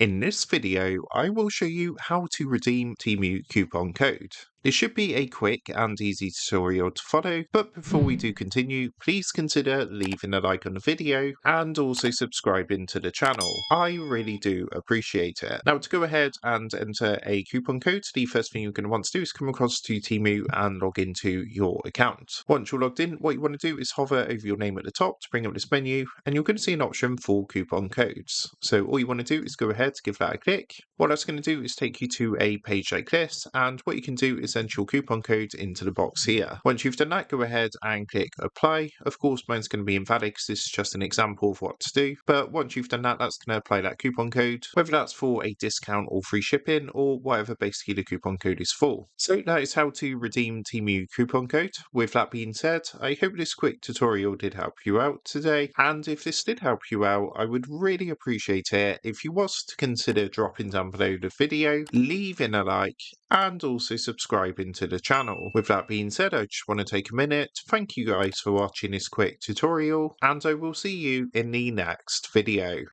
In this video, I will show you how to redeem Temu coupon code. This should be a quick and easy tutorial to follow, but before we do continue, please consider leaving a like on the video and also subscribing to the channel. I really do appreciate it. Now, to go ahead and enter a coupon code, the first thing you're going to want to do is come across to Temu and log into your account. Once you're logged in, what you want to do is hover over your name at the top to bring up this menu, and you're going to see an option for coupon codes. So all you want to do is go ahead, give that a click. What that's going to do is take you to a page like this, and what you can do is enter your coupon code into the box here. Once you've done that, go ahead and click apply. Of course, mine's going to be invalid because this is just an example of what to do, but once you've done that, that's going to apply that coupon code, whether that's for a discount or free shipping or whatever basically the coupon code is for. So that is how to redeem Temu coupon code. With that being said, I hope this quick tutorial did help you out today, and if this did help you out, I would really appreciate it if you was to consider dropping down below the video, leaving a like, and also subscribing to the channel. With that being said, I just want to take a minute to thank you guys for watching this quick tutorial, and I will see you in the next video.